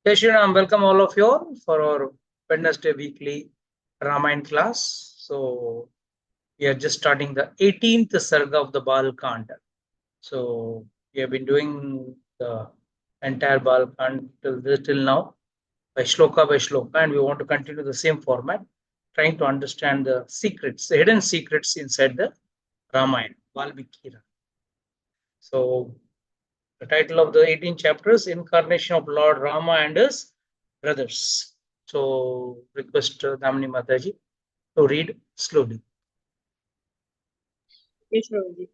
Hey Shriram, welcome all of you all for our Wednesday weekly Ramayana class. So we are just starting the 18th Sarga of the Bal Kanda. So we have been doing the entire Bal Kanda till now by shloka, and we want to continue the same format, trying to understand the secrets, the hidden secrets inside the Ramayana, Valmiki Ramayan. So the title of the 18 chapters, Incarnation of Lord Rama and his brothers. So request Damini Mataji to read slowly. Yes, Prabhuji.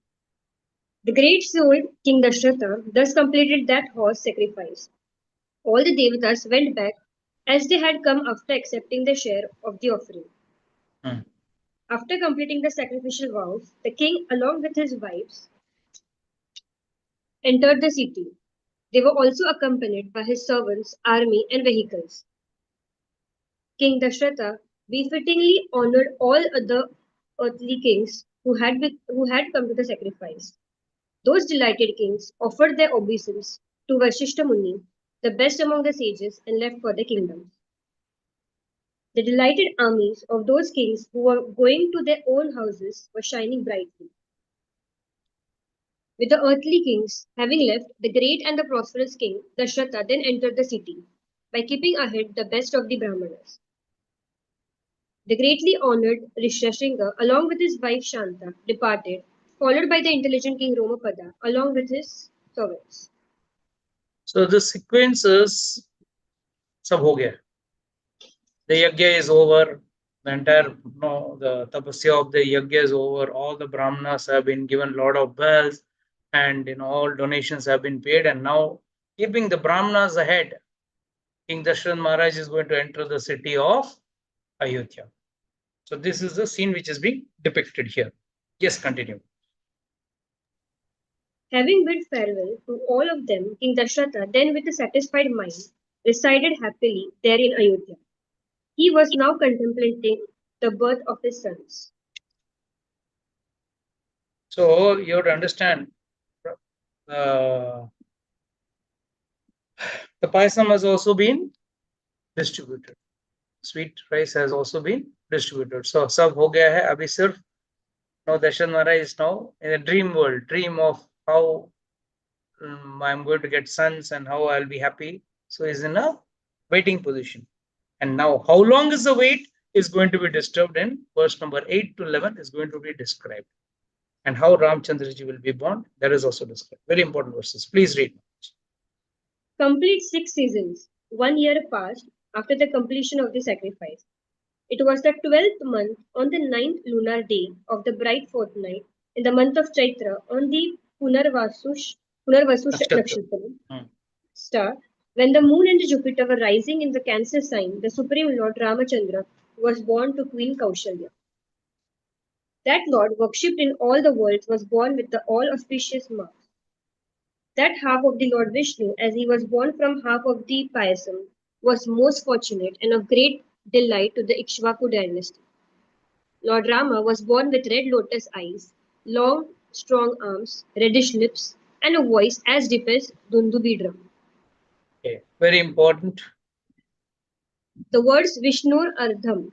The great soul King Dasharatha thus completed that horse sacrifice. All the devatas went back as they had come after accepting their share of the offering. Hmm. After completing the sacrificial vows, the king, along with his wives, entered the city. They were also accompanied by his servants, army, and vehicles. King Dasharatha befittingly honored all other earthly kings who had come to the sacrifice. Those delighted kings offered their obeisance to Vashishta Muni, the best among the sages, and left for their kingdoms. The delighted armies of those kings who were going to their own houses were shining brightly. With the earthly kings having left, the great and the prosperous king Dasharatha then entered the city by keeping ahead the best of the Brahmanas. The greatly honored Rishyashringa, along with his wife Shanta, departed, followed by the intelligent king Romapada, along with his servants. So the sequence is sab ho gaya. The yajna is over. The entire the tapasya of the yajna is over. All the brahmanas have been given lot of bells, and all donations have been paid. And now, keeping the brahmanas ahead, King Dashrath Maharaj is going to enter the city of Ayodhya. So this is the scene which is being depicted here. Yes, continue. Having bid farewell to all of them, King Dasharatha then with a satisfied mind resided happily there in Ayodhya. He was now contemplating the birth of his sons. So you have to understand, uh, the payasam has also been distributed. Sweet rice has also been distributed. So sab ho gaya hai. Abhi sirf now Dashrath Maharaj is now in a dream world, dream of how I'm going to get sons and how I'll be happy. So he's in a waiting position. And now, how long is the wait is going to be disturbed in verse number 8 to 11 is going to be described. And how Ramchandraji will be born, that is also described. Very important verses. Please read. Complete 6 seasons. 1 year passed after the completion of the sacrifice. It was the 12th month on the 9th lunar day of the bright fortnight in the month of Chaitra on the Punarvasu Nakshatra. Nakshatra Hmm. star, when the moon and Jupiter were rising in the Cancer sign, the Supreme Lord Ramachandra was born to Queen Kaushalya. That Lord, worshipped in all the worlds, was born with the all auspicious marks. That half of the Lord Vishnu, as he was born from half of the Payasam, was most fortunate and of great delight to the Ikshvaku dynasty. Lord Rama was born with red lotus eyes, long, strong arms, reddish lips, and a voice as deep as Dundubi drum. Okay. Very important. The words Vishnur Ardham,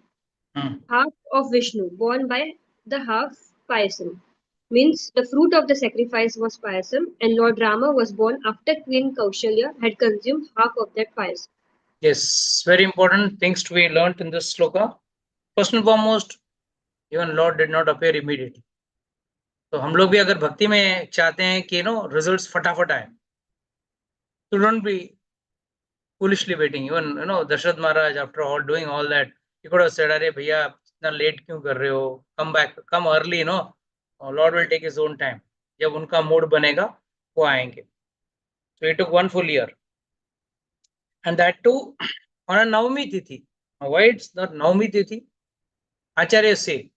Hmm. half of Vishnu, born by the half Payasam, means the fruit of the sacrifice was Payasam, and Lord Rama was born after Queen Kaushalya had consumed half of that Payasam. Yes, very important things to be learnt in this sloka. First and foremost, even Lord did not appear immediately. तो हम लोग भी अगर भक्ति में चाहते हैं कि रिजल्ट्स फटाफट आए, तो don't be foolishly waiting. Even Dashrath Maharaj, after all doing all that, he could have said, "Arey bhaiya, इतना late क्यों कर रहे हो? Come back, come early, Lord will take his own time. जब उनका mood बनेगा, वो आएंगे." So it took 1 full year, and that too on a Navami Tithi. Now, why it's not Navami Tithi? Acharya say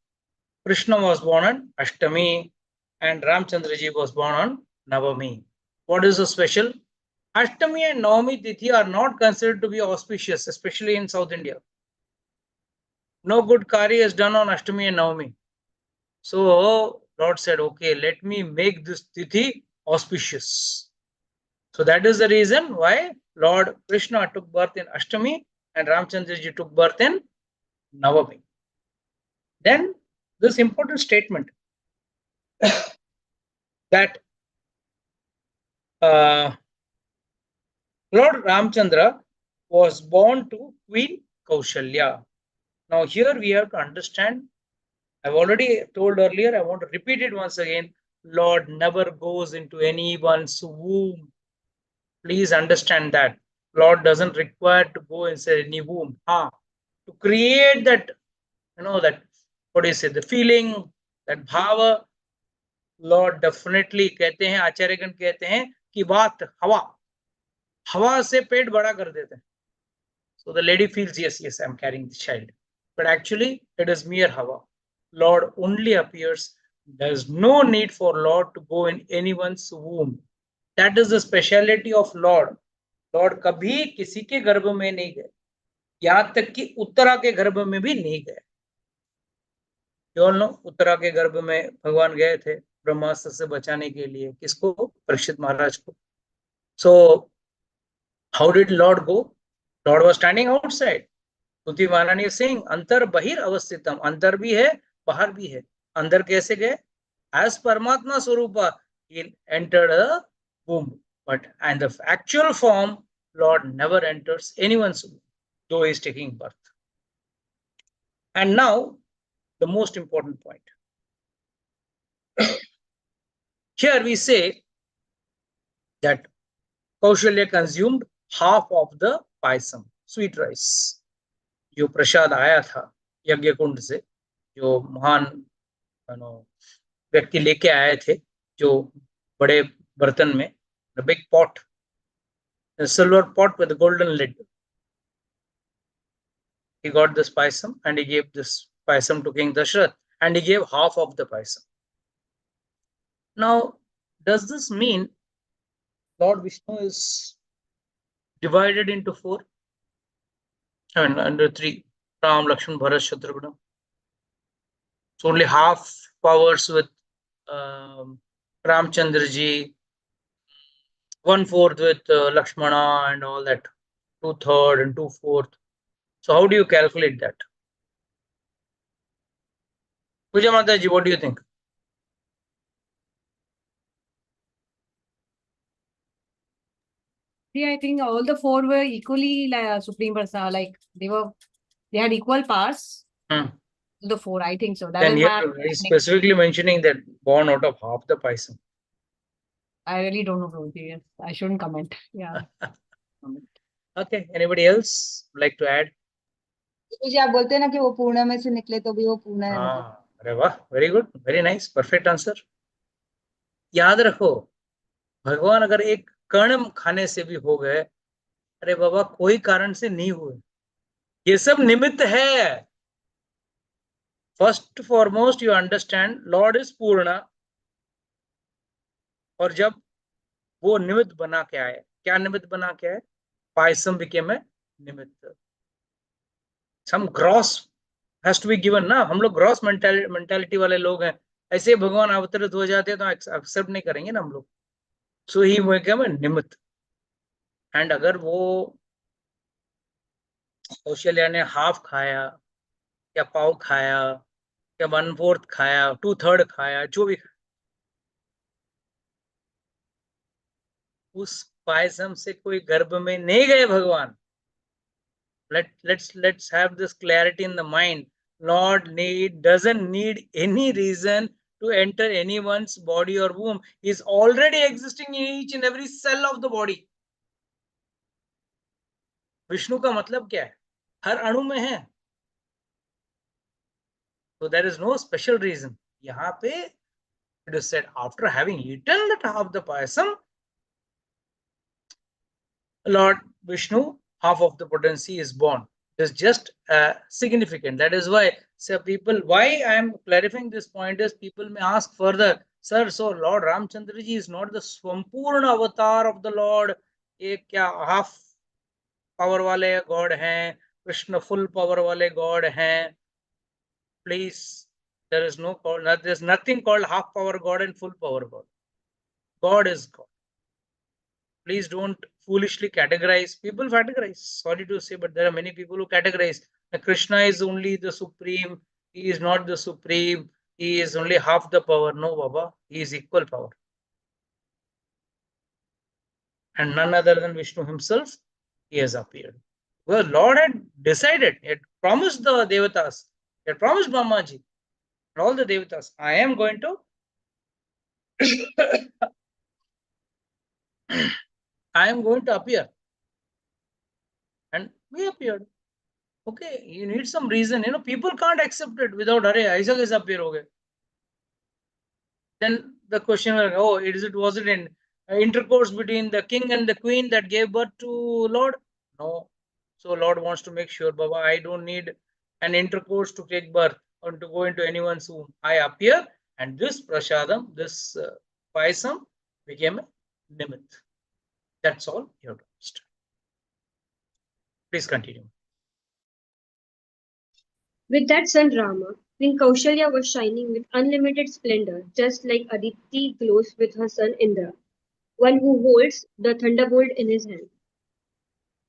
Krishna was born on Ashtami, and Ramchandraji was born on Navami. What is so special? Ashtami and Navami Tithi are not considered to be auspicious, especially in South India. No good karya is done on Ashtami and Navami. So Lord said, okay, let me make this Tithi auspicious. So that is the reason why Lord Krishna took birth in Ashtami and Ramchandraji took birth in Navami. Then this important statement that Lord Ramchandra was born to Queen Kaushalya. Now here we have to understand, I've already told earlier, I want to repeat it once again, Lord never goes into anyone's womb. Please understand that. Lord doesn't require to go inside any womb. To create that, that, what do you say, the feeling, that bhava, Lord definitely कहते हैं, आचार्यगण कहते हैं कि बात हवा से पेट बड़ा कर देते हैं. So the lady feels, yes, I'm carrying the child. But actually, it is mere hava. Lord only appears. There's no need for Lord to go in anyone's womb. That is the speciality of Lord. Lord कभी किसी के गर्भ में नहीं गए, यहाँ तक कि उत्तरा के गर्भ में भी नहीं गए. You all know, उत्तरा के गर्भ में भगवान गए थे ब्रह्मास्त्र से बचाने के लिए. किसको? परीक्षित महाराज को. So how did Lord go? Lord was standing outside. Kunti महारानी is saying अंतर बहिर अवस्थितम, अंदर भी है बाहर भी है. अंदर कैसे गए? As परमात्मा स्वरूपा he entered a womb, but and the actual form Lord never enters anyone's womb, though he is taking birth. And now the most important point. Here we say that Kaushalya consumed half of the paisam, sweet rice. जो प्रसाद आया था यज्ञ कुंड से, जो महान व्यक्ति लेके आए थे, जो बड़े बर्तन में, a big pot, a silver pot with a golden lid. He got this paisam and he gave this paisam to King Dashrath, and he gave half of the paisam. Now, does this mean Lord Vishnu is divided into four? And under three, Ram, Lakshman, Bharat, Shatrugna. So only half powers with Ramchandraji, 1/4 with Lakshmana and all that, 2/3 and 2/4. So how do you calculate that? Puja Mataji, what do you think? See, I think all the four were equally Supreme Personality, like they had equal powers. The four, I think so. Then here he's specifically mentioning that born out of half the paisam. I really don't know, Prabhuji. I shouldn't comment. Yeah. Okay. Anybody else like to add? मुझे आप बोलते हैं ना कि वो पूर्ण में से निकले तो भी वो पूर्ण है. अरे वाह, very good, very nice, perfect answer. याद रखो, भगवान अगर एक कण खाने से भी हो गए, अरे बाबा कोई कारण से नहीं हुए, ये सब निमित्त है. First foremost you understand Lord is पूर्ण, और जब वो निमित्त बना के आए, क्या निमित्त बना के आए? पायसम बिकेम ए निमित्त. Some gross has to be given ना. हम लोग ग्रॉस मेंटालिटी वाले लोग हैं, ऐसे भगवान अवतरित हो जाते हैं तो एक्सेप्ट नहीं करेंगे ना हम लोग. सो ही बिकेम ए निमित्त. एंड अगर वो कौशल्या ने हाफ खाया या पाव खाया या 1/4 खाया, 2/3 खाया, जो भी, उस पायसम से कोई गर्भ में नहीं गए भगवान. Let's have this clarity in the mind. Lord doesn't need any reason to enter anyone's body or womb. He is already existing in each and every cell of the body. Vishnu का मतलब क्या है? हर अणु में है. So there is no special reason. यहाँ पे it is said after having eaten that half the payasam, Lord Vishnu, half of the potency is born. It's just significant. That is why, why I am clarifying this point is people may ask further, sir, so Lord Ramchandraji is not the Swampurna avatar of the Lord. एक क्या half power वाले God हैं, Krishna full power वाले God हैं. Please, there's nothing called half power God and full power God. God is God. Please don't foolishly categorize. People categorize. Sorry to say, but there are many people who categorize. Krishna is only the supreme. He is not the supreme. He is only half the power. No, Baba. He is equal power. And none other than Vishnu himself, he has appeared. Well, Lord had decided, he had promised the Devatas, he had promised Brahmaji and all the Devatas, I am going to I am going to appear. And we appeared. Okay, you need some reason. People can't accept it without, Hare, Aisa kaise appear ho gaye? Then the question will go, was it in intercourse between the king and the queen that gave birth to Lord? No. So Lord wants to make sure, Baba, I don't need an intercourse to take birth or to go into anyone's womb. I appear, and this prasadam, this paisam became a nimit. That's all you have to understand. Please continue. With that son Rama, Queen Kaushalya was shining with unlimited splendor, just like Aditi glows with her son Indra, one who holds the thunderbolt in his hand.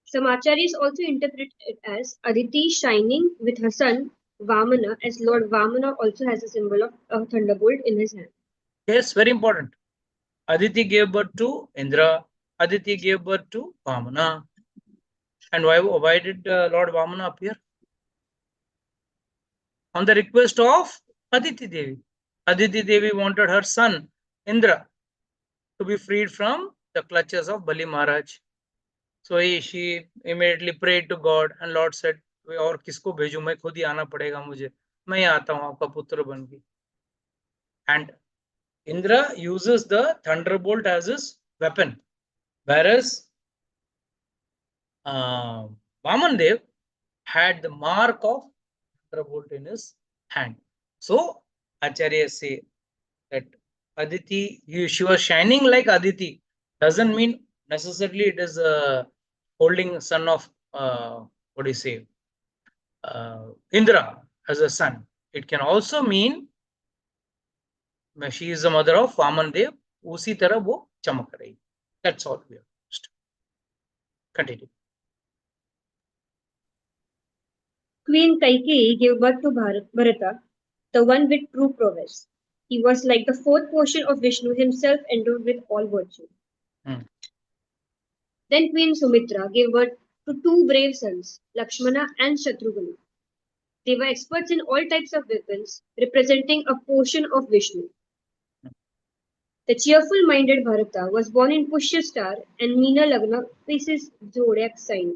Some acharyas also interpret it as Aditi shining with her son Vamana, as Lord Vamana also has a symbol of a thunderbolt in his hand. Yes, very important. Aditi gave birth to Indra. Aditi gave birth to Vamana. And why did Lord Vamana appear? On the request of Aditi Devi. Aditi Devi wanted her son Indra to be freed from the clutches of Bali Maharaj. So she immediately prayed to God, and Lord said, और किसको भेजूं, मैं खुद ही आना पड़ेगा मुझे, मैं आता हूं आपका पुत्र बन के. And Indra uses the thunderbolt as his weapon, whereas Vaman Dev had the mark of thunderbolt in his hand. So Acharyas say that Aditi, she was shining like Aditi. Doesn't mean necessarily it is holding son of what do you say, Indra as a son. It can also mean she is the mother of Vaman Dev. उसी तरह वो चमक रही. That's all we have used. Continue. Queen Kaikeyi gave birth to Bharata, the one with true prowess. He was like the fourth portion of Vishnu himself, endowed with all virtue. Then Queen Sumitra gave birth to two brave sons, Lakshmana and Shatrughna. They were experts in all types of weapons, representing a portion of Vishnu. The cheerful-minded Bharata was born in Pushya star and Meena Lagna faces zodiac sign.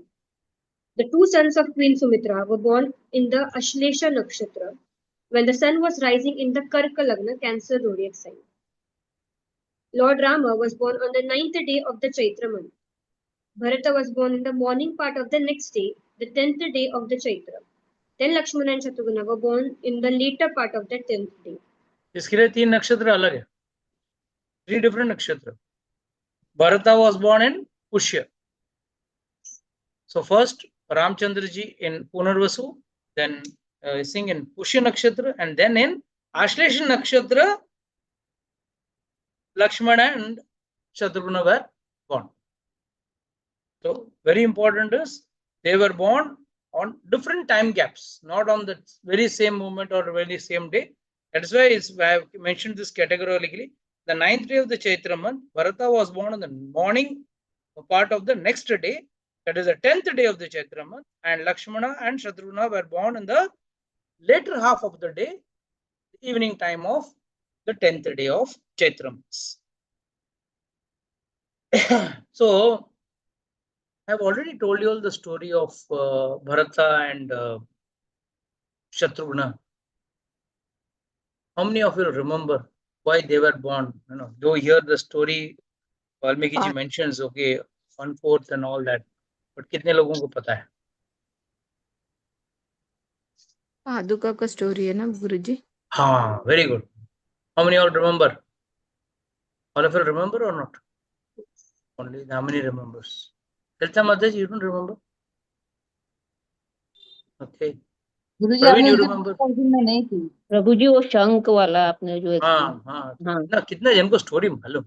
The two sons of Queen Sumitra were born in the Ashlesha Nakshatra, when the sun was rising in the Karka Lagna Cancer zodiac sign. Lord Rama was born on the 9th day of the Chaitra month. Bharata was born in the morning part of the next day, the 10th day of the Chaitra. Then Lakshmana and Shatrughna were born in the later part of the 10th day. इसके लिए 3 नक्षत्र अलग है. 3 different nakshatra. Bharata was born in Pushya. So first Ramchandra ji in Punarvasu, then sing in Pushya nakshatra, and then in Ashlesha nakshatra Lakshmana and Shatrughna were born. So very important is they were born on different time gaps, not on the very same moment or very same day. That is why I have mentioned this categorically. The 9th day of the Chaitra month, Bharata was born on the morning part of the next day, that is the 10th day of the Chaitra month, and Lakshmana and Shatrughna were born in the later half of the day, evening time of the 10th day of Chaitra month. So I have already told you all the story of Bharata and Shatrughna. How many of you remember why they were born? Though hear the story, Valmiki ji mentions, okay, 1/4 and all that. But कितने लोगों को पता है? पादुका का story है ना गुरुजी? हाँ, very good. How many all remember? All of you remember or not? Only how many remembers? Tell Mataji, you don't remember? Okay. Guruji Praveen, आपने you उस दिन remember? में नहीं थी. प्रभु जी वो शंख वाला आपने जो हाँ, कितना जन को स्टोरी मालूम?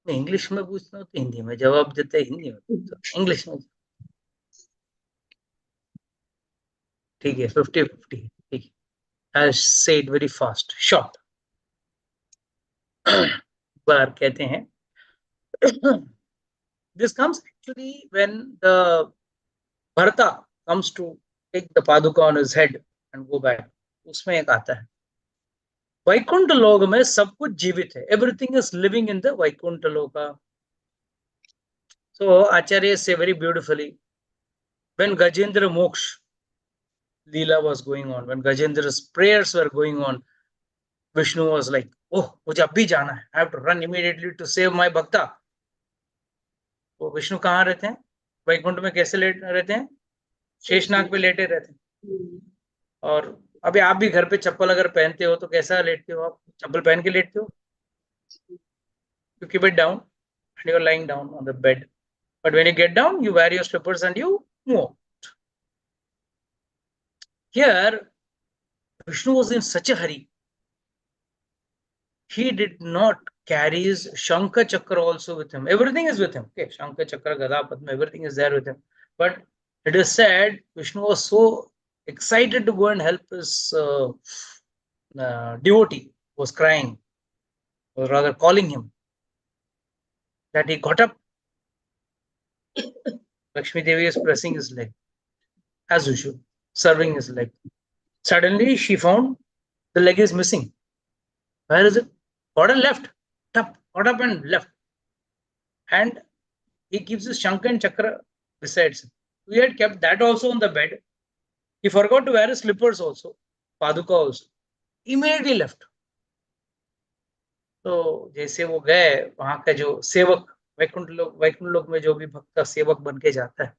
मैं इंग्लिश में पूछता हूँ तो हिंदी में जवाब देते, हिंदी में इंग्लिश में। ठीक है, 50-50, ठीक है। I'll say it very fast, short. बार कहते हैं this comes actually when the Bharata comes to take the paduka on his head and go back. उसमें एक आता है वैकुंठ लोक में सब कुछ जीवित है, everything is living in the Vaikuntha लोका. So Acharya say very beautifully, when Gajendra Moksha Leela was going on, when Gajendra's prayers were going on, Vishnu was like, oh, मुझे अभी जाना है, I have to run immediately to save my bhakta. तो विष्णु कहाँ रहते हैं? वैकुंठ में कैसे लेट रहते हैं? शेषनाग पे लेटे रहते हैं. और अभी आप भी घर पे चप्पल अगर पहनते हो तो कैसा लेटते हो आप? चप्पल पहन के लेटते हो? You keep it down and you're lying down on the bed. But when you get down, you wear your slippers and you move. Here, Vishnu was in such a hurry. He did not carry his Shankha Chakra also with him. Everything is with him. Okay, Shankha Chakra, Gada, Padma, everything is there with him. But it is said Vishnu was so excited to go and help his devotee who was crying, or rather calling him, that he got up. Lakshmi Devi is pressing his leg, as usual, serving his leg. Suddenly, she found the leg is missing. Where is it? Got and left. Got up and left. And he keeps his Shankha and Chakra besides him. We had kept that also on the bed. He forgot to wear his slippers also, Paduka also. Immediately left. तो जैसे वो गए, वहां का जो सेवक वैकुंठ लोक में जो भी भक्त का सेवक बन के जाता है,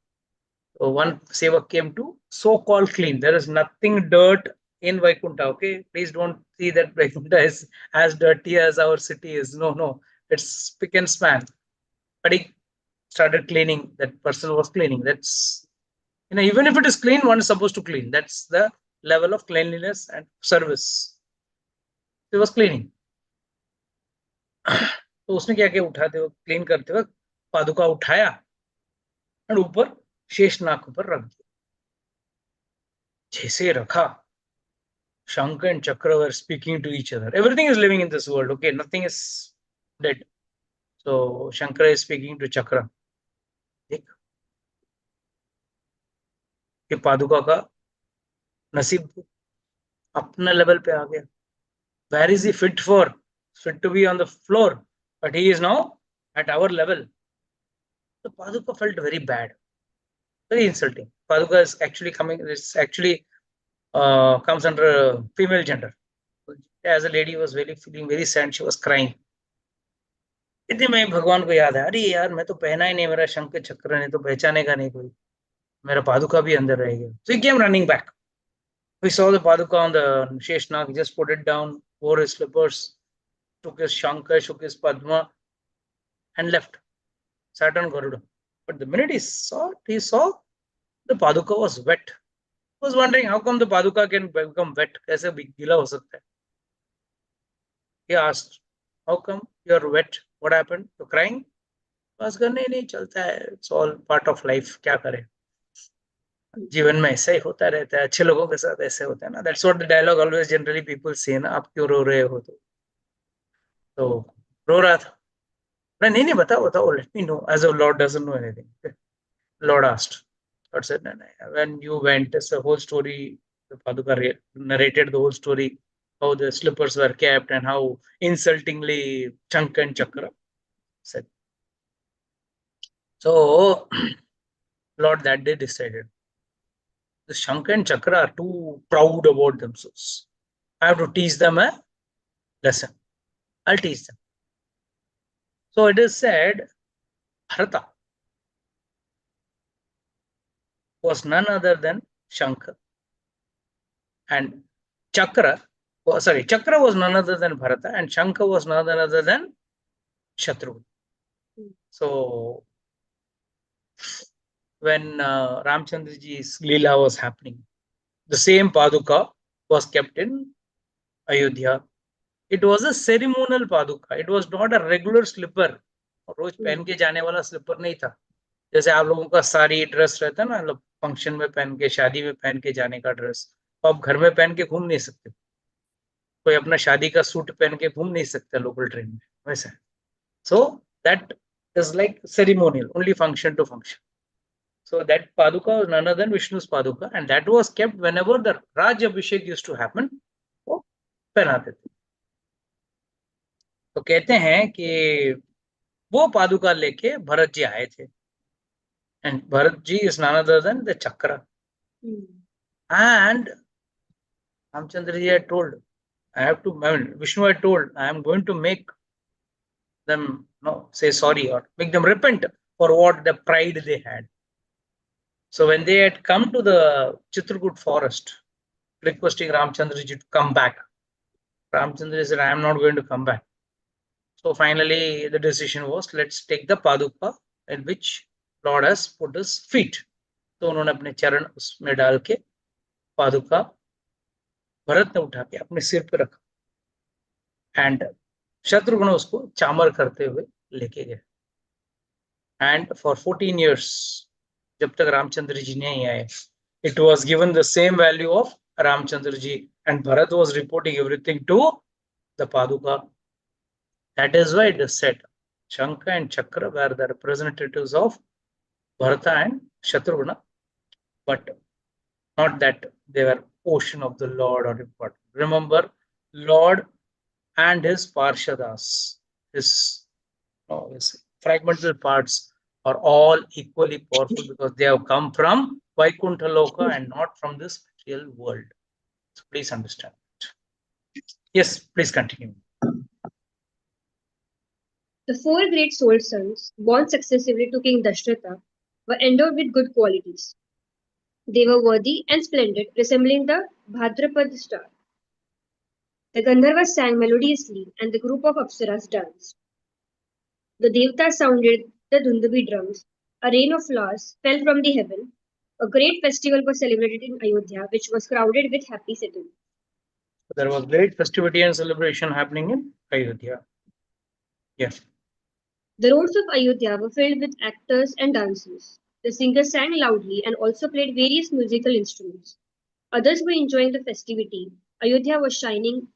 तो one sevak came to so called clean. There is nothing dirt in Vaikuntha. Okay, please don't see that Vaikuntha is as dirty as our city is. No, it's spick and span. But he started cleaning. That person was cleaning. That's, even if it is clean, one is supposed to clean. That's the level of cleanliness and service. He was cleaning. तो उसने क्या किया, उठाते वक्त, clean करते वक्त पादुका उठाया और ऊपर शेषनाग पर रख दिया. जैसे रखा, Shankha and Chakra were speaking to each other. Everything is living in this world. Okay, nothing is dead. So Shankara is speaking to Chakra. देख, ये पादुका का नसीब अपना लेवल पे आ गया. Where is he fit for? Fit to be on the floor, but he is now at our level. So Paduka felt very bad, very insulting. Paduka is actually coming. It's actually comes under female gender. As a lady, was very feeling very sad. She was crying. इतने में भगवान को याद है, अरे यार मैं तो पहना ही नहीं, मेरा शंख चक्र नहीं तो पहचानेगा नहीं कोई, मेरा पादुका भी अंदर रह गया. So he came running back. We saw the paduka on the Sheshnag. He just put it down, wore his slippers, took his shankha, shook his padma, and left. Sat on Garuda. But the minute he saw the paduka was wet. He was wondering how come the paduka can become wet. कैसे गीला हो सकता है? He asked, how come you're wet? What happened? You're crying? बस करने नहीं चलता है. It's all part of life. क्या करें? जीवन में ऐसा ही होता रहता है, अच्छे लोगों के साथ ऐसे होता है ना. That's what the dialogue always generally people say ना, आप क्यों रो रहे हो? तो रो रहा था. नहीं बताओ, let me know, as if Lord doesn't know anything. Lord asked. Lord said, no. When you went, it's the whole story. The Paduka narrated the whole story, how the slippers were kept and how insultingly Shankha and Chakra said. So Lord that day decided, the Shankha and Chakra are too proud about themselves. I have to teach them a lesson. I'll teach them. So it is said, Bharata was none other than Shankha. And Chakra was none other than Bharata, and Shankha was none other than Shatrugna. So when Ramchandraji's Leela was happening, the same Paduka was kept in Ayodhya. It was a ceremonial Paduka. It was not a regular slipper रोज पहन के जाने वाला sleeper नहीं था। जैसे आप लोगों का साड़ी ड्रेस रहता है ना, मतलब फंक्शन में पहन के, शादी में पहन के जाने का ड्रेस, तो आप घर में पहन के घूम नहीं सकते। कोई अपना शादी का सूट पहन के घूम नहीं सकता लोकल ट्रेन में, वैसा। So that is like ceremonial, only function to function. So that paduka was none other than Vishnu's paduka, and that was kept whenever the Raj Abhishek used to happen. वो पहनाते थे. तो कहते हैं कि वो पादुका लेके भरत जी आए थे, and Bharat ji is none other than the chakra. And Ramchandra ji had told, I have to, I mean, Vishnu had told, I am going to make them say sorry or make them repent for what the pride they had. So when they had come to the Chitrakoot forest, requesting Ramchandra ji to come back, Ramchandra said, I am not going to come back. So finally, the decision was, let's take the paduka in which Lord has put his feet. तो उन्होंने अपने चरण उसमें डाल के पादुका भरत ने उठा के अपने सिर पे रखा, एंड शत्रुघ्न उसको चामर करते हुए लेके गए. एंड फॉर 14 years, जब तक रामचंद्र जी नहीं आए, it was given the same value of Ramchandra ji, and Bharat was reporting everything to the paduka. That is why it is said Shankha and Chakra were the representatives of Bharata and Shatrughna, but not that they were portion of the Lord or important. Remember, Lord and his Parshadas, his fragmental parts, are all equally powerful because they have come from Vaikuntha Loka and not from this material world. So please understand. Yes, please continue. The four great soul sons, born successively to King Dashratha, were endowed with good qualities. They were worthy and splendid, resembling the Bhadrapad star. The Gandharvas sang melodiously, and the group of Apsaras danced. The Devatas sounded the Dundabi drums. A rain of flowers fell from the heaven. A great festival was celebrated in Ayodhya, which was crowded with happy citizens. There was great festivity and celebration happening in Ayodhya. Yes. The roads of Ayodhya were filled with actors and dancers. The singers sang loudly and also played various musical instruments. Others were enjoying the festivity. Ayodhya was shining,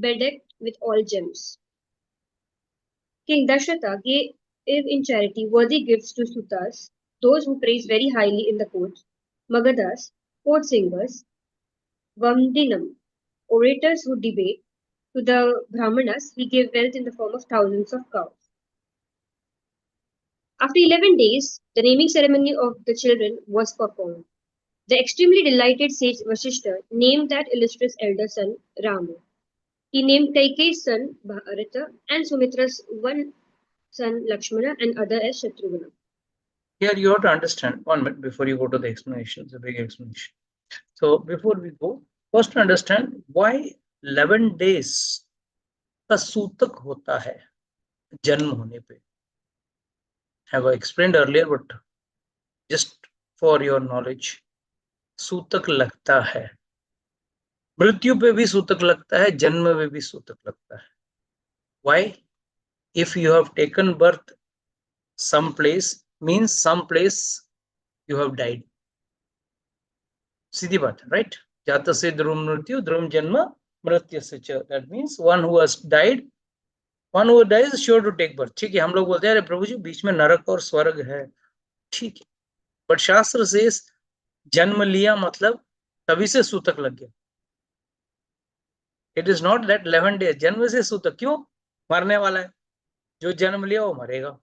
bedecked with all gems. King Dashratha gave in charity worthy gifts to Sutas, those who praise very highly in the court, Magadas, court singers, Vamdinam, orators who debate. To the Brahmanas, he gave wealth in the form of thousands of cows. After 11 days, the naming ceremony of the children was performed. The extremely delighted sage Vasishtha named that illustrious elder son Rama. He named Kaikeyi's son Bharata and Sumitra's one son Lakshmana and other as Shatrughna. Here you have to understand, 1 minute before you go to the explanation. It's a big explanation. So before we go, first to understand why 11 days का सूतक होता है जन्म होने पे. Have I explained earlier, but just for your knowledge, सूतक लगता है. मृत्यु पे भी सूतक लगता है, जन्म पे भी सूतक लगता है. Why? If you have taken birth some place, means some place you have died. सीधी बात है, right? जातस्य ध्रुव मृत्यु ध्रुव जन्म मृत्युस्य च. That means one who has died, one who dies is sure to take birth. ठीक है, हम लोग बोलते हैं अरे प्रभु जी बीच में नरक और स्वर्ग है, ठीक है, बट शास्त्र से जन्म लिया मतलब तभी से सूतक लग गया. It is not that 11 days जन्म से सूतक. क्यों? मरने वाला है, जो जन्म लिया वो मरेगा.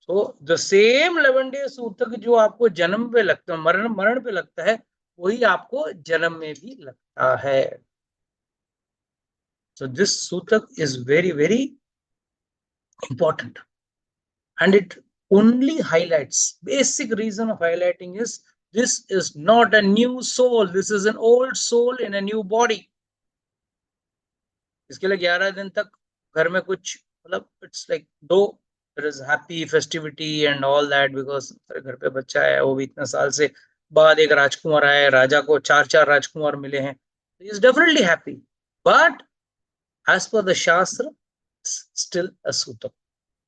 सो द सेम 11 days सूतक जो आपको जन्म पे लगता है, मरण पे लगता है, वही आपको जन्म में भी लगता है. So this sutak is very, very important, and it only highlights, basic reason of highlighting is this is not a new soul, this is an old soul in a new body. इसके लिए 11 दिन तक घर में कुछ मतलब it's like though there is happy festivity and all that because घर पे बच्चा है, वो भी इतने साल से बाद एक राजकुमार आया, राजा को 4 राजकुमार मिले हैं, he is definitely happy, but as per the Shastra, still a sutak.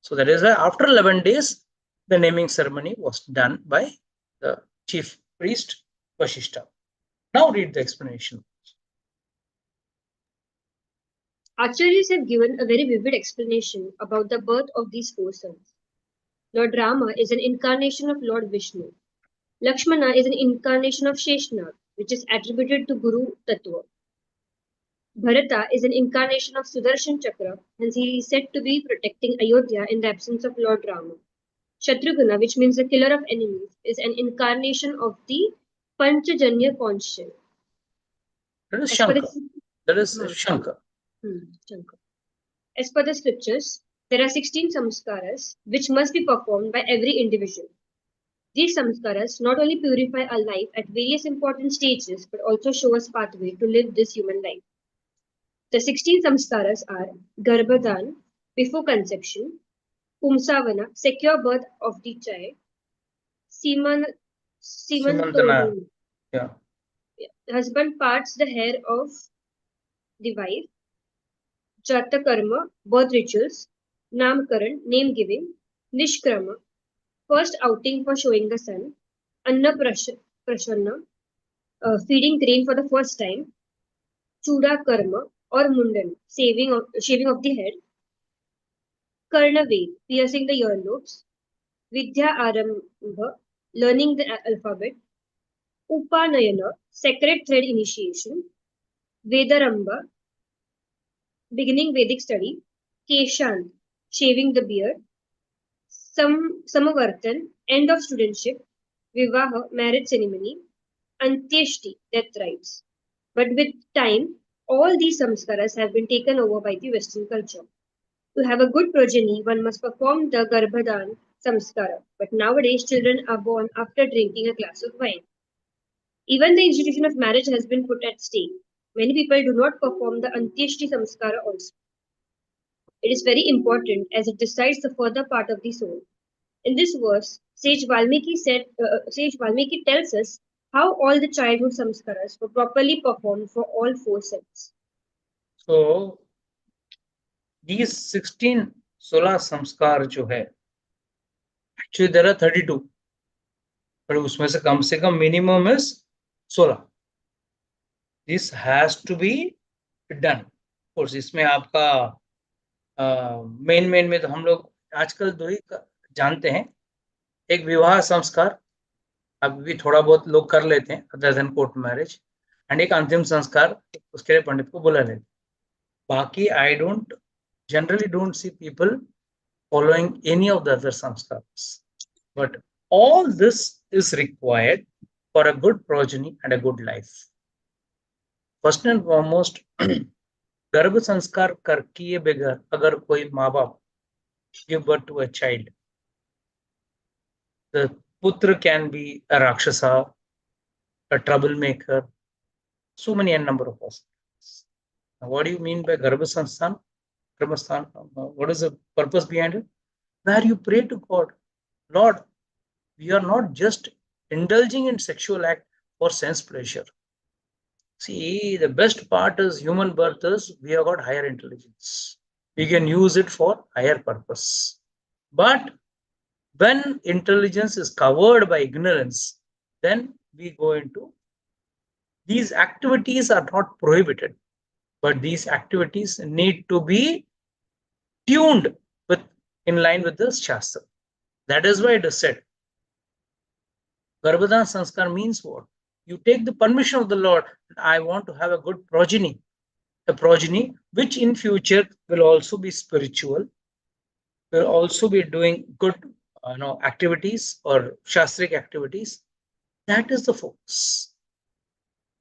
So that is why after 11 days, the naming ceremony was done by the chief priest Vashishta. Now read the explanation. Acharyas have given a very vivid explanation about the birth of these four sons. Lord Rama is an incarnation of Lord Vishnu. Lakshmana is an incarnation of Sheshnag, which is attributed to Guru Tattva. Bharata is an incarnation of Sudarshan Chakra, hence he is said to be protecting Ayodhya in the absence of Lord Rama. Shatrughna, which means the killer of enemies, is an incarnation of the Panchajanya conch shell. That is As per Shankar. the- That is Shankar. Shankar. As per the scriptures, there are 16 samskaras which must be performed by every individual. These samskaras not only purify our life at various important stages but also show us pathway to live this human life. The 16 samskaras are Garbhadan, before conception, Pumsavana, secure birth of the child, Simantana. Simantonu, Yeah. husband parts the hair of the wife, Jatakarma, birth rituals, Namkaran, name giving, Nishkrama, first outing for showing the sun, Anna Prashanna, feeding grain for the first time, Chuda Karma or Mundan, shaving of the head, Karnaved, piercing the earlobes, Vidya Arambha, learning the alphabet, Upanayana, sacred thread initiation, Vedaramba, beginning Vedic study, Keshant, shaving the beard, Samavartan, end of studentship, Vivaha, marriage ceremony, Antyeshti, death rites. But with time, all these samskaras have been taken over by the Western culture. To have a good progeny, one must perform the Garbhadan samskara. But nowadays, children are born after drinking a glass of wine. Even the institution of marriage has been put at stake. Many people do not perform the Antyeshti samskara also. It is very important as it decides the further part of the soul. In this verse, Sage Valmiki tells us how all the childhood samskaras were properly performed for all four sets. So these 16 16 संस्कार जो है, actually there are 32, but उसमें से कम minimum is 16. This has to be done. Of course, इसमें आपका main में तो हम लोग आजकल दो ही जानते हैं, एक विवाह संस्कार अभी भी थोड़ा बहुत लोग कर लेते हैं other than court marriage, and एक अंतिम संस्कार, उसके लिए पंडित को बुला लेते. बाकी I don't generally don't see people following any of the other samskaras, but all this is required for a good progeny and a good life. First and foremost, गर्भ संस्कार कर किए बगैर अगर कोई माँ बाप give birth to a child, the putra can be a rakshasa, a troublemaker, so many a number of possibilities. Now, what do you mean by garbha sansthan? What is the purpose behind it? Where you pray to God, Lord, we are not just indulging in sexual act for sense pleasure. See, the best part is human birth is we have got higher intelligence. We can use it for higher purpose. But when intelligence is covered by ignorance, then we go into these activities are not prohibited, but these activities need to be tuned with in line with the Shastra. That is why it is said, Garbhadan Sanskar means what? You take the permission of the Lord. I want to have a good progeny, a progeny which in future will also be spiritual, will also be doing good activities or shastric activities. That is the focus.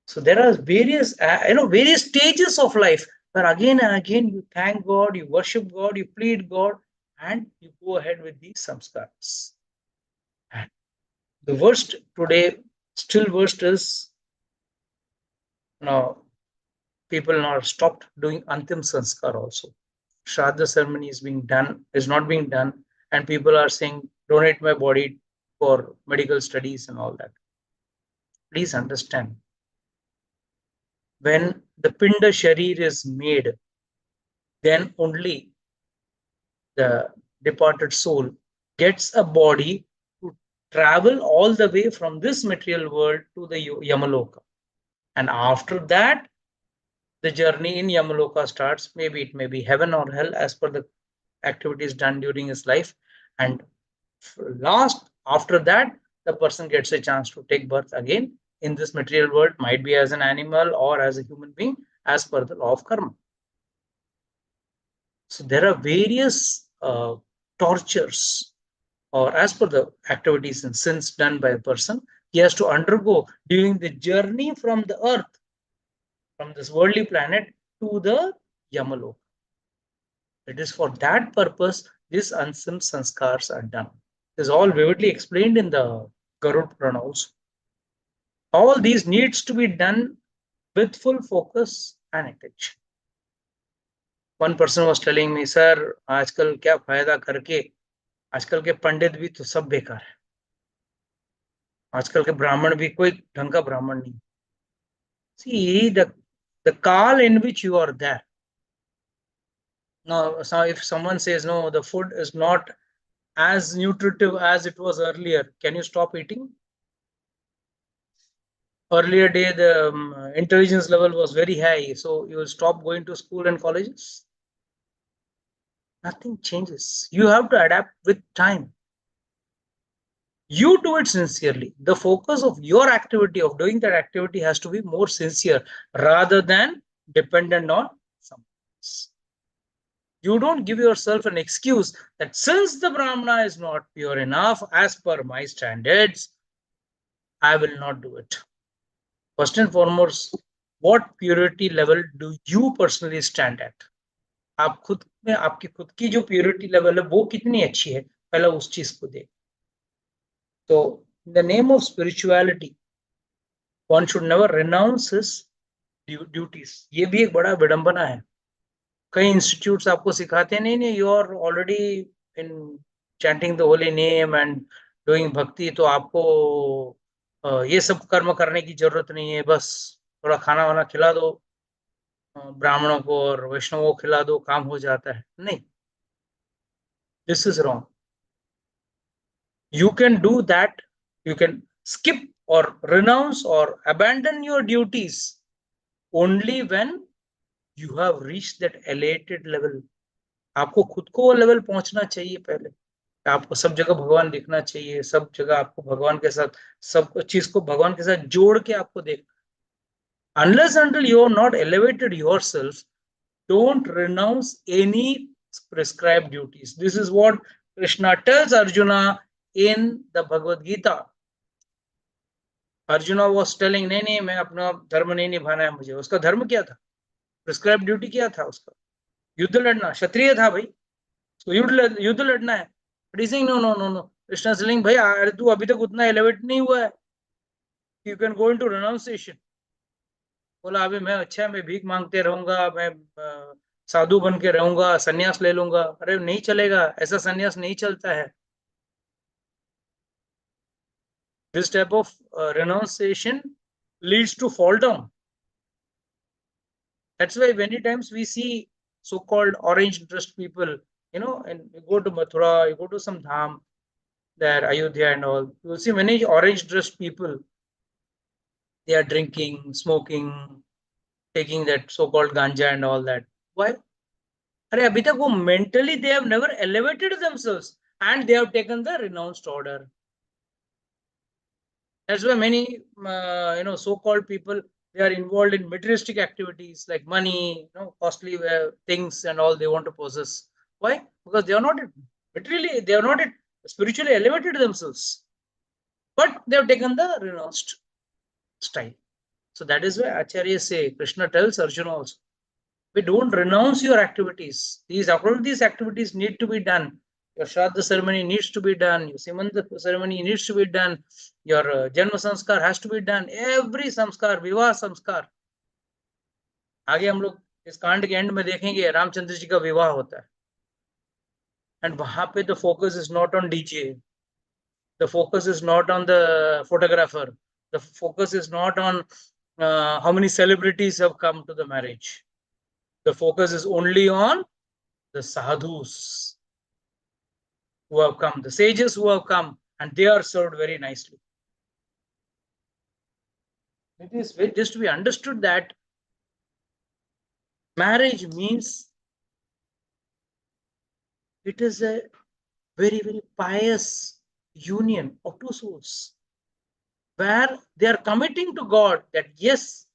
So there are various various stages of life where again and again you thank God, you worship God, you plead God, and you go ahead with these samskaras. And the worst today, still worst is people now stopped doing antim sanskar also. Shraddha ceremony is not being done, and people are saying, donate my body for medical studies and all that. Please understand, when the pinda sharir is made, then only the departed soul gets a body to travel all the way from this material world to the Yamaloka. And after that, the journey in Yamaloka starts. Maybe it may be heaven or hell as per the activities done during his life. And after that, the person gets a chance to take birth again in this material world, might be as an animal or as a human being, as per the law of karma. So there are various tortures, or as per the activities and sins done by a person, he has to undergo during the journey from the earth, from this worldly planet to the Yamaloka. It is for that purpose these unsim sanskars are done. It is all vividly explained in the Garud Purana also. All these needs to be done with full focus and attention. One person was telling me, sir, आजकल क्या फायदा करके, आजकल के पंडित भी तो सब बेकार है, आजकल के ब्राह्मण भी कोई ढंग का ब्राह्मण नहीं. See the call in which you are there. Now, so if someone says no, the food is not as nutritive as it was earlier, can you stop eating? Earlier day, the intelligence level was very high, so you will stop going to school and colleges? Nothing changes. You have to adapt with time. You do it sincerely. The focus of your activity, of doing that activity, has to be more sincere rather than dependent on someone else. You don't give yourself an excuse that since the Brahmana is not pure enough as per my standards, I will not do it. First and foremost, what purity level do you personally stand at? आप खुद में आपकी खुद की जो purity level है वो कितनी अच्छी है, पहले उस चीज को देख. So, in the name of spirituality, one should never renounce his duties. ये भी एक बड़ा विडंबना है. कई इंस्टीट्यूट्स आपको सिखाते हैं नहीं, you are already in chanting the holy name and doing bhakti, तो आपको ये सब कर्म करने की जरूरत नहीं है, बस थोड़ा खाना वाना खिला दो ब्राह्मणों को और वैष्णवों को खिला दो, काम हो जाता है. नहीं, this is wrong. You can do that. You can skip or renounce or abandon your duties only when you have reached that elated level. आपको खुद को वो लेवल पहुंचना चाहिए पहले. आपको सब जगह भगवान दिखना चाहिए, सब जगह आपको भगवान के साथ, सब चीज को भगवान के साथ जोड़ के आपको देखना. Unless until you are not elevated yourself, don't renounce any prescribed duties. This is what Krishna tells Arjuna in the Bhagavad Gita. Arjuna was telling, नहीं मैं अपना धर्म नहीं निभाना है मुझे. उसका धर्म क्या था? प्रिस्क्राइब ड्यूटी क्या था उसका? युद्ध लड़ना. क्षत्रिय था भाई, तो युद्ध लड़ना है. But he's saying, no. Krishna is saying, भाई अरे तू अभी तक उतना एलिवेट नहीं हुआ है. You can go into renunciation. बोला अभी मैं भीख मांगते रहूंगा, मैं साधु बन के रहूंगा, सन्यास ले लूंगा. अरे नहीं चलेगा, ऐसा सन्यास नहीं चलता है. This type of renunciation leads to fall down. That's why many times we see so-called orange dressed people, and you go to Mathura, you go to some dham, there, Ayodhya and all, you will see many orange dressed people. They are drinking, smoking, taking that so-called ganja and all that. Why? Arey, abhi tak wo mentally they have never elevated themselves and they have taken the renounced order. That's why many, so-called people, they are involved in materialistic activities like money, costly things and all they want to possess. Why? Because they are not materially, they are not spiritually elevated themselves, but they have taken the renounced style. So that is why Acharya say, Krishna tells Arjuna also, we don't renounce your activities. All these activities need to be done. Your Shraddha ceremony needs to be done. Your Simanta ceremony needs to be done. Your Janma Samskar has to be done. Every Samskar, Vivaha Samskar. आगे हम लोग इस कांड के and में देखेंगे रामचंद्र जी का विवाह होता है. And वहां पे the focus is not on DJ. The focus is not on the photographer. The focus is not on how many celebrities have come to the marriage. The focus is only on the sadhus. who have come, the sages who have come, and they are served very nicely. It is just to be understood that marriage means it is a very, very pious union of two souls, where they are committing to God that yes,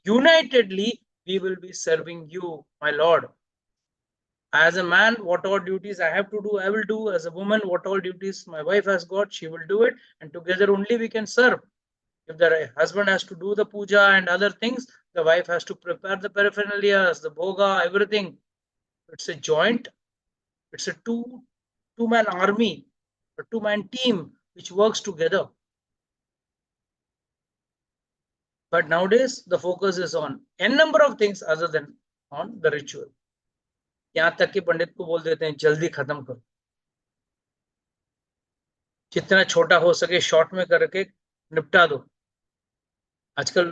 unitedly we will be serving you, my Lord. As a man, what all duties I have to do, I will do. As a woman, what all duties my wife has got, she will do it. And together only we can serve. If the husband has to do the puja and other things, the wife has to prepare the paraphernalia, the bhoga, everything. It's a joint, it's a two-man army, a two-man team which works together. But nowadays, the focus is on n number of things other than on the ritual. यहाँ तक कि पंडित को बोल देते हैं जल्दी खत्म करो, जितना छोटा हो सके शॉर्ट में करके निपटा दो. आजकल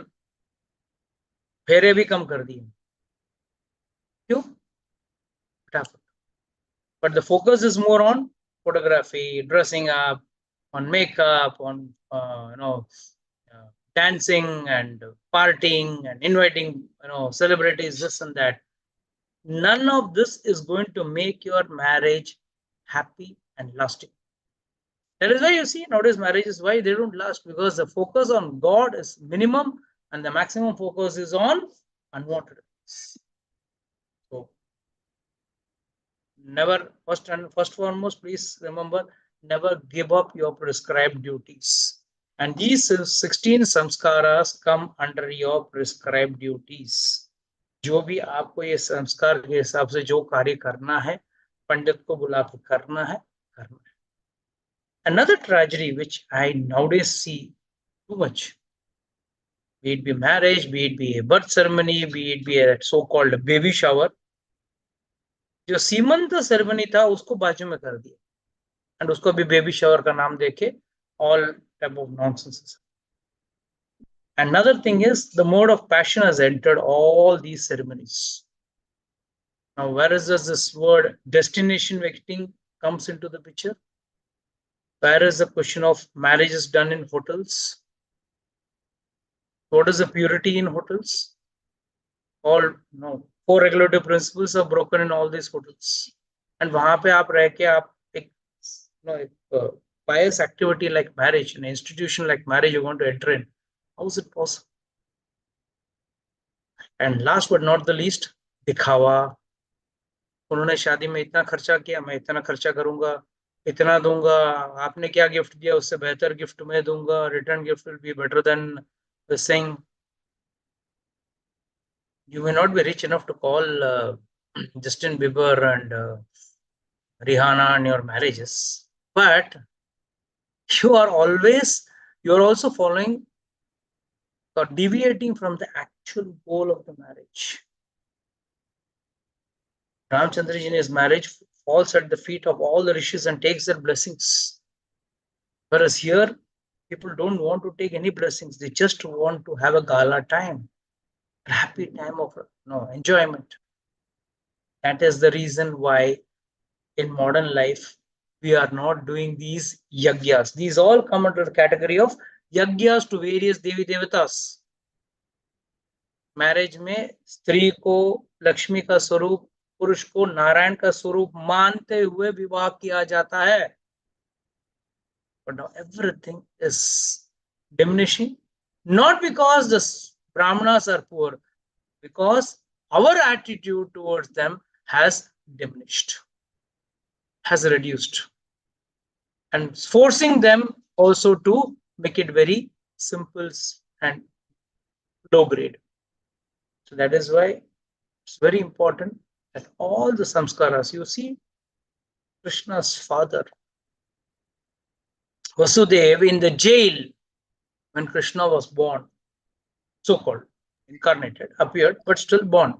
फेरे भी कम कर दिए, क्यों? फटाफट. But the focus is more on photography, dressing up, on makeup, on dancing and partying and inviting celebrities, this and that. None of this is going to make your marriage happy and lasting. That is why you see nowadays marriages, why they don't last, because the focus on God is minimum and the maximum focus is on unwanted. So never, first foremost, please remember, never give up your prescribed duties. And these 16 samskaras come under your prescribed duties. जो भी आपको ये संस्कार के हिसाब से जो कार्य करना है, पंडित को बुला के करना है. Another tragedy which I nowadays see too much, be it be marriage, be it be a birth ceremony, be it be a so-called baby shower, जो सीमंत सेरेमनी था उसको बाजू में कर दिया, एंड उसको भी बेबी शावर का नाम देके all type of nonsense. Another thing is the mode of passion has entered all these ceremonies. Now, where is this word destination wedding comes into the picture? Where is the question of marriage is done in hotels? What is the purity in hotels? All four regulative principles are broken in all these hotels. And वहां पे आप रह के आप एक pious activity like marriage, an institution like marriage you want to enter in. How is it possible? And last but not the least, दिखावा. उन्होंने शादी में इतना खर्चा किया, मैं इतना खर्चा करूंगा, इतना दूंगा, आपने क्या गिफ्ट दिया उससे बेहतर गिफ्ट मैं दूंगा, return gift will be better than the thing. You may not be rich enough to call Justin Bieber and Rihanna in your marriages, but you are also following or deviating from the actual goal of the marriage. Ramchandra ji in his marriage falls at the feet of all the rishis and takes their blessings. Whereas here, people don't want to take any blessings. They just want to have a gala time, a happy time of enjoyment. That is the reason why in modern life, we are not doing these yagyas. These all come under the category of yagyas to various devi devatas. Marriage में स्त्री को लक्ष्मी का स्वरूप, पुरुष को नारायण का स्वरूप मानते हुए विवाह किया जाता है. But now everything is diminishing, not because the brahmanas are poor, because our attitude towards them has diminished, has reduced, and forcing them also to make it very simple and low grade. So that is why it's very important that all the samskaras, you see, Krishna's father, Vasudeva, in the jail when Krishna was born, so-called incarnated, appeared, but still born.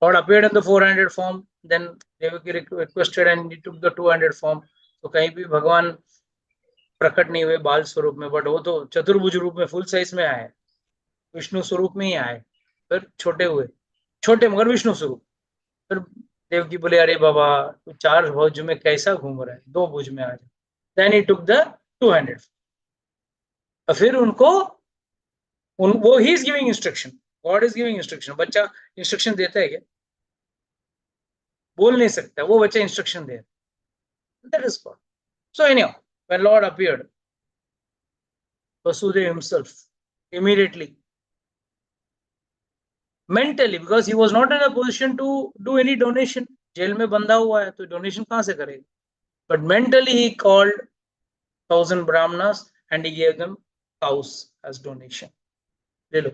God appeared in the 400 form, then Devaki requested and he took the 200 form. So कहीं भी भगवान प्रकट नहीं हुए बाल स्वरूप में, but वो तो चतुर्भुज रूप में फुल साइज में आए, विष्णु स्वरूप में ही आए, फिर छोटे हुए, छोटे मगर विष्णु स्वरूप, फिर देवकी बोले अरे बाबा तू 4 भुज में कैसा घूम रहा है, 2 भुज में आ जा। Then he took the 200। फिर उनको वो ही is giving instruction, God is giving instruction. बच्चा इंस्ट्रक्शन देता है क्या? बोल नहीं सकता, वो बच्चा इंस्ट्रक्शन दे। That is God. So anyhow when Lord appeared, Vasudev himself immediately, mentally, because he was not in a position to do any donation, jail में बंधा हुआ है तो डोनेशन कहां से करेगा? But mentally he called 1,000 brahmanas and he gave them cows as donation. ले लो,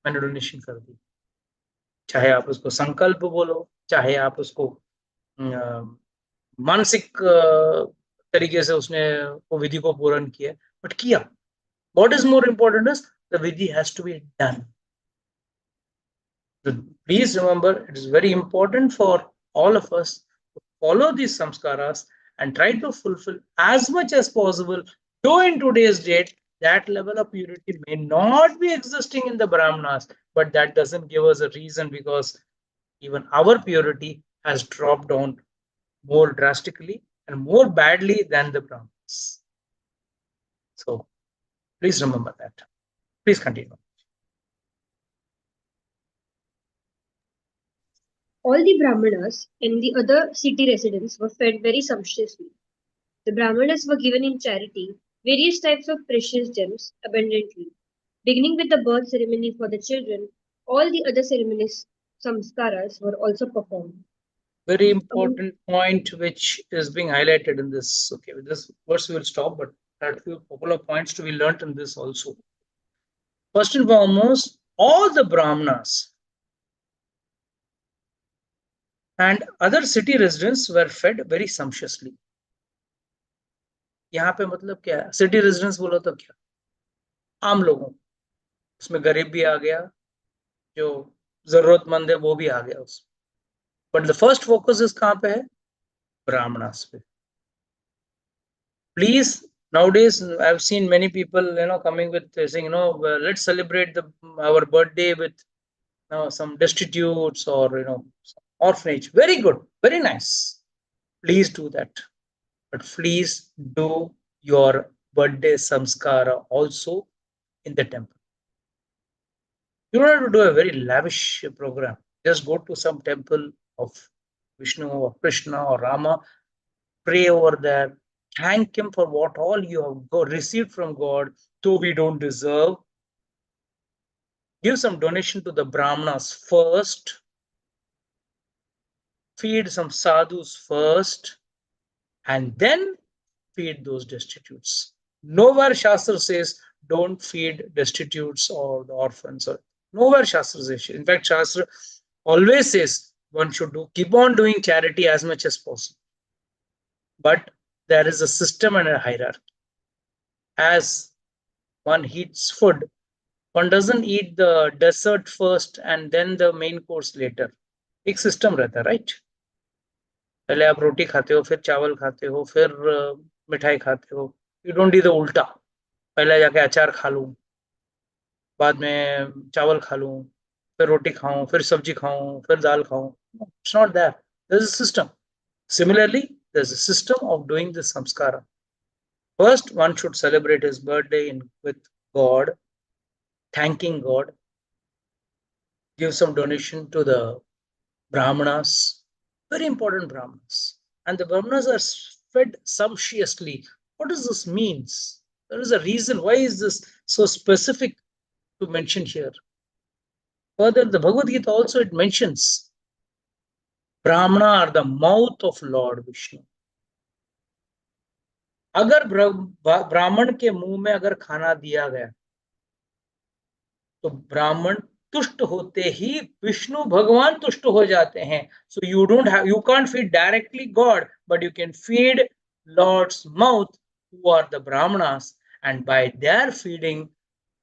मैंने डोनेशन कर दी। चाहे आप उसको संकल्प बोलो, चाहे आप उसको मानसिक तरीके से उसने वो विधि को पूर्ण किया, बट किया। What is more important is the vidhi has to be done. So please remember, it is very important for all of us to follow these samskaras and try to fulfill as much as possible. Though in today's date, that level of purity may not be existing in the Brahmanas, but that doesn't give us a reason, because even our purity has dropped down more drastically and more badly than the Brahmanas. So please remember that. Please continue. All the Brahmanas and the other city residents were fed very sumptuously. The Brahmanas were given in charity various types of precious gems abundantly. Beginning with the birth ceremony for the children, all the other ceremonies, samskaras, were also performed. Very important point which is being highlighted in this. Okay, with this verse we will stop, but there are a few couple of points to be learnt in this also. First and foremost, all the Brahmanas and other city residents were fed very sumptuously. यहाँ पे मतलब क्या है? City residents बोलो तो क्या? आम लोगों, उसमें गरीब भी आ गया, जो जरूरतमंद है वो भी आ गया उसमें। बट द फर्स्ट फोकस इस कहाँ पे है? ब्राह्मणास पे। Please, nowadays I've seen many people coming with saying let's celebrate our birthday with some destitutes or orphanage. Very good, very nice. Please do that, but please do your birthday samskara also in the temple. You don't have to do a very lavish program. Just go to some temple of Vishnu or Krishna or Rama, pray over there, thank him for what all you have received from God, though we don't deserve. Give some donation to the Brahmanas first, feed some sadhus first, and then feed those destitutes. Nowhere Shastra says don't feed destitutes or the orphans. Or nowhere Shastra says. In fact, Shastra always says one should keep on doing charity as much as possible. But there is a system and a hierarchy. As one eats food, one doesn't eat the dessert first and then the main course later. एक system रहता है, right? पहले आप रोटी खाते हो, फिर चावल खाते हो, फिर मिठाई खाते हो। यू डोंट डू द उल्टा, पहले जाके अचार खा लूं, बाद में चावल खा लूं, फिर रोटी खाऊं, फिर सब्जी खाऊं, फिर दाल खाऊं. It's not that. There's a system. Similarly, there's a system of doing the samskara. First, one should celebrate his birthday with God, thanking God, give some donation to the Brahmanas, very important Brahmanas. And the Brahmanas are fed sumptuously. What does this mean? There is a reason. Why is this so specific to mention here? Further, the Bhagavad Gita also it mentions Brahmana are the mouth of Lord Vishnu. अगर ब्राह्मण के मुंह में अगर खाना दिया गया तो ब्राह्मण तुष्ट होते ही विष्णु भगवान तुष्ट हो जाते हैं. So you can't feed directly God, but you can feed Lord's mouth, who are the Brahmanas, and by their feeding,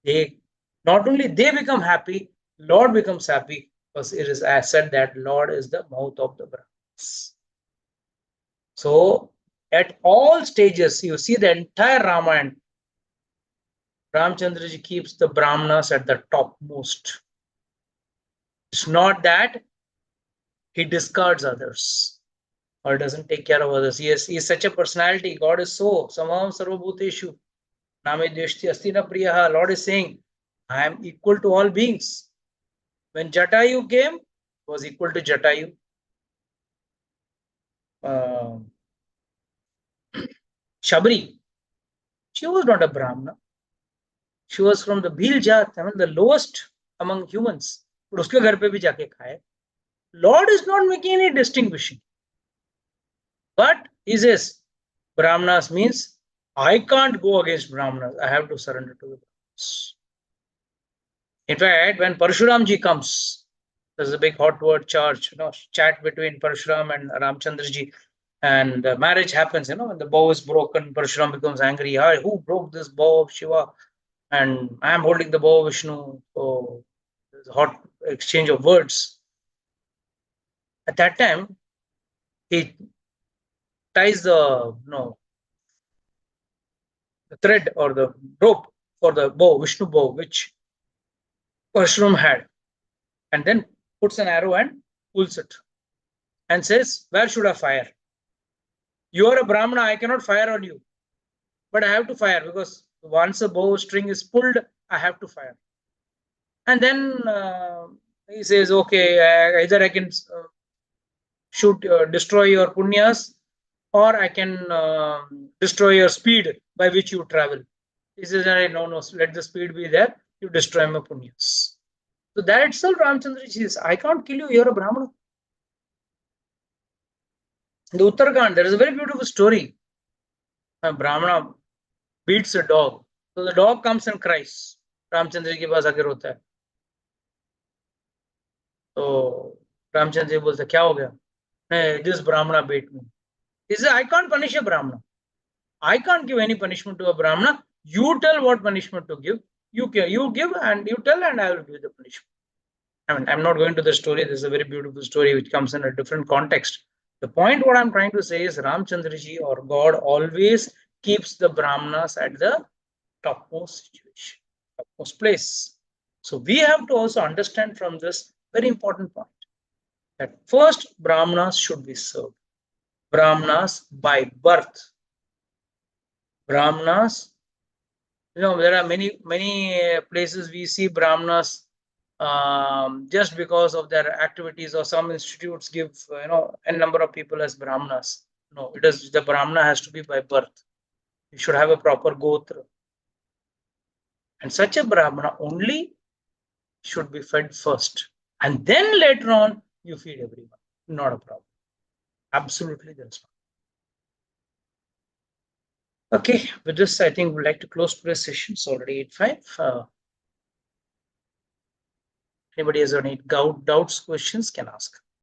they not only they become happy, Lord becomes happy, because it is as said that Lord is the mouth of the Brahmanas. So at all stages, you see the entire Ramayana, Ramchandra ji keeps the Brahmanas at the topmost. It's not that He discards others or doesn't take care of others. He is such a personality. God is so samam sarvabhuteshu name dveshti asti na priyaha. Lord is saying, I am equal to all beings. When Jatayu came, was equal to Jatayu. Shabri, she was not a Brahmana. She was from the Bhil Jat, I mean the lowest among humans. But उसके घर पे भी जाके खाए. Lord is not making any distinguishing. But he says, Brahmanas means I can't go against Brahmanas. I have to surrender to the Brahmanas. In fact, when Parshuramji comes, there's a big hot word charge, chat between Parshuram and Ramchandraji. And the marriage happens, when the bow is broken, Parshuram becomes angry. Who broke this bow of Shiva? And I am holding the bow of Vishnu. So there's a hot exchange of words. At that time, he ties the thread or the rope for the bow, Vishnu bow, which Parshuram had, and then puts an arrow and pulls it and says, where should I fire? You are a Brahmana, I cannot fire on you, but I have to fire because once a bow string is pulled, I have to fire. And then he says, okay, either I can destroy your punyas, or I can destroy your speed by which you travel. He says, no, let the speed be there, you destroy my punyas. So that itself, Ramchandra says, I can't kill you, you're a Brahmana. In the Uttarakhand, there is a very beautiful story. A Brahmana beats a dog. So the dog comes and cries. Ramchandra ke paas aake rota hai. So Ramchandra ji bolte, kya ho gaya? Hey, this Brahmana beat me. He says, I can't punish a Brahmana. I can't give any punishment to a Brahmana. You tell what punishment to give. You give and you tell, and I will give the punishment. I mean, I'm not going to the story. This is a very beautiful story which comes in a different context. The point what I'm trying to say is Ramchandraji or God always keeps the Brahmanas at the topmost situation, topmost place. So we have to also understand from this very important point that first Brahmanas should be served. Brahmanas by birth. Brahmanas, there are many places we see Brahmanas just because of their activities, or some institutes give a number of people as Brahmanas. No, it is the Brahmana has to be by birth. You should have a proper gotra, and such a Brahmana only should be fed first, and then later on you feed everyone. Not a problem. Absolutely, that's fine. Okay, with this, I think we'd like to close today's session. It's already 8:05. Anybody has any doubts, questions, can ask.